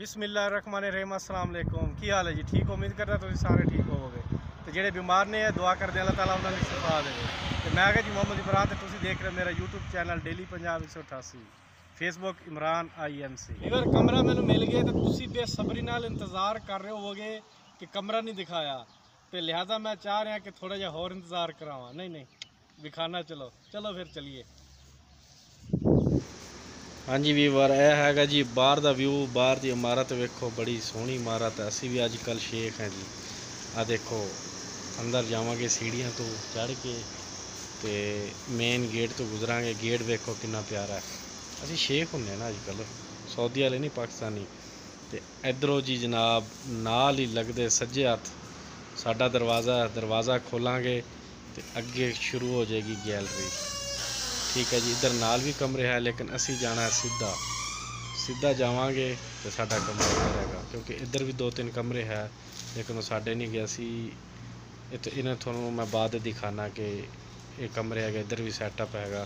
बिस्मिल्लाहिर्रहमानिर्रहीम अस्सलाम वालेकुम। की हाल है जी? ठीक हो? उम्मीद करता तुम सारे ठीक होवोगे। तो जेडे बीमार ने दुआ करते अल्लाह ताला उन्होंने शिफा देवे। तो मैं जी मोहम्मद इमरान, तो तुम देख रहे मेरा YouTube channel daily Punjab 188, Facebook Imran IMC। अगर कमरा मैंने मिल गया तो तुम बेसब्री नाल इंतज़ार कर रहे होवोगे कि कमरा नहीं दिखाया, तो लिहाजा मैं चाह रहा कि थोड़ा जहा होर इंतज़ार करावा। नहीं दिखाना, चलो फिर चलिए। हाँ जी ਵੀਵਰ, ਇਹ ਹੈਗਾ जी बाहर का व्यू। बाहर की इमारत वेखो, बड़ी सोहनी इमारत है। असी भी अजकल शेख हैं जी। आ देखो अंदर जावांगे सीढ़ियाँ तो चढ़ के ते मेन गेट तो गुजरांगे। गेट वेखो कितना प्यारा है। असी शेख होंगे ना अजकल, सऊदी वाले नहीं, पाकिस्तानी। तो इधरों जी जनाब नाल ही लगते सज्जे हथ साडा दरवाज़ा खोलांगे तो अगे शुरू हो जाएगी गैलरी। ठीक है जी, इधर नाल भी कमरे है, लेकिन असी जाना है सीधा जावांगे तो साडा कमरा इधर हैगा, क्योंकि इधर भी 2-3 कमरे है, लेकिन वो साडे नहीं गए। असी इन्हें थोनों मैं बाद दिखाना कि ये कमरे है, इधर भी सैटअप हैगा।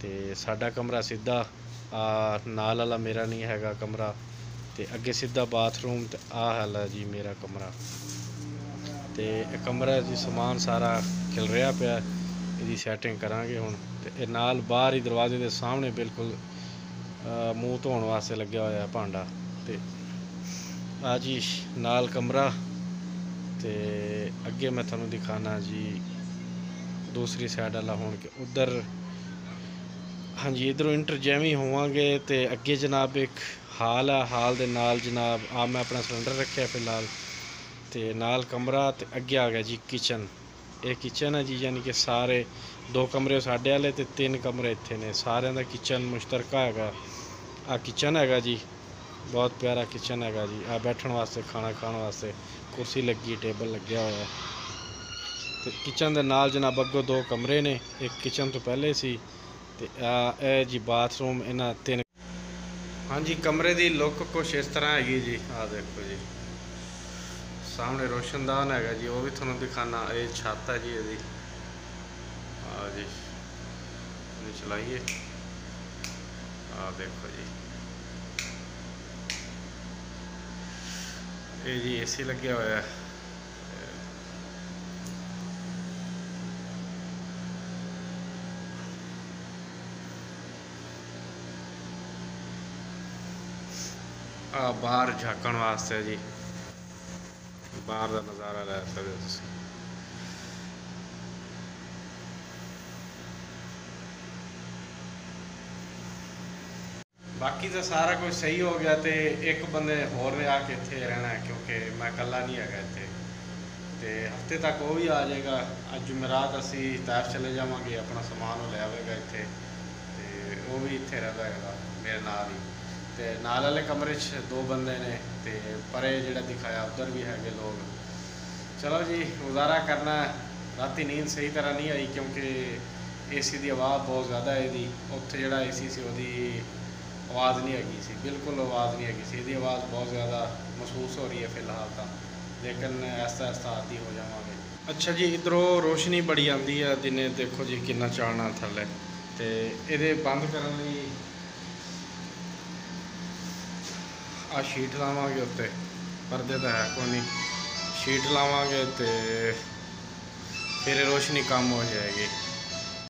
तो साडा कमरा सीधा नाल वाला मेरा नहीं हैगा कमरा, तो अगे सीधा बाथरूम। तो आ है जी मेरा कमरा। तो कमरा जी समान सारा खिल रहा पाया, इसकी सैटिंग करांगे हुण। ते नाल बाहर ही दरवाजे के सामने बिल्कुल मूँह धोने वास्ते लग्या होया भांडा। ते आ जी नाल कमरा। ते अगे मैं थोनों दिखाना जी दूसरी साइड वाला हुण के उधर। हाँ जी, इधरों इंटर जैवी होवांगे तो अगे जनाब एक हाल है। हाल दे नाल जनाब मैं अपना सिलेंडर रखा फिलहाल, तो नाल कमरा। तो अगे आ गया जी किचन। ये किचन है जी, यानी कि सारे 2 कमरे साढ़े वाले तो 3 कमरे इत्थे ने। सारे का किचन मुश्तरका है। आ किचन है जी, बहुत प्यारा किचन है जी। आ बैठने वास्ते, खाना खाने वास्ते कुर्सी लगी, टेबल लग्या होया। तो किचन के नाल जनाब अगों 2 कमरे ने, एक किचन तो पहले सी। तो ए जी बाथरूम इन्हां 3। हाँ जी, कमरे की लुक कुछ इस तरह हैगी जी। आ देखो जी सामने रोशनदान है जी, वो भी थोड़ा दिखाना। ये छत है जी यदि। हाँ जी चलाइए। हाँ देखो जी, ये जी AC लगे हुआ है। बाहर झाँकण वास्ते जी, बाहर का नज़ारा लै सकते हो। बाकी तो सारा कुछ सही हो गया। तो एक बंदे होर ने आके इत्थे रहना है, क्योंकि मैं कला नहीं है इत्थे। तो हफ्ते तक वो भी आ जाएगा। अज जुमेरात असी तैफ चले जावांगे, अपना समान वो ले आवेगा इत्थे। तो वो भी इत्थे रहता है मेरे नाल ही। तो नाल वाले कमरे 2 बंदे ने, तो परे जिहड़ा दिखाया उधर भी है लोग। चलो जी गुजारा करना। राती नींद सही तरह नहीं आई, क्योंकि AC की आवाज़ बहुत ज़्यादा है जी। उत्थे जिहड़ा AC सी उहदी आवाज़ नहीं हैगी सी, बिल्कुल आवाज़ नहीं हैगी सी। इसकी आवाज़ बहुत ज़्यादा महसूस हो रही है फिलहाल तो, लेकिन ऐसा आदि हो जावांगे। अच्छा जी, इधरों रोशनी बड़ी आती है दिने। देखो जी कितना चाणना थल्ले। तो ये बंद करने लई आ शीट लावांगे उत्ते, पर्दे तो है कोई नहीं। शीट लावांगे तो फिर रोशनी कम हो जाएगी।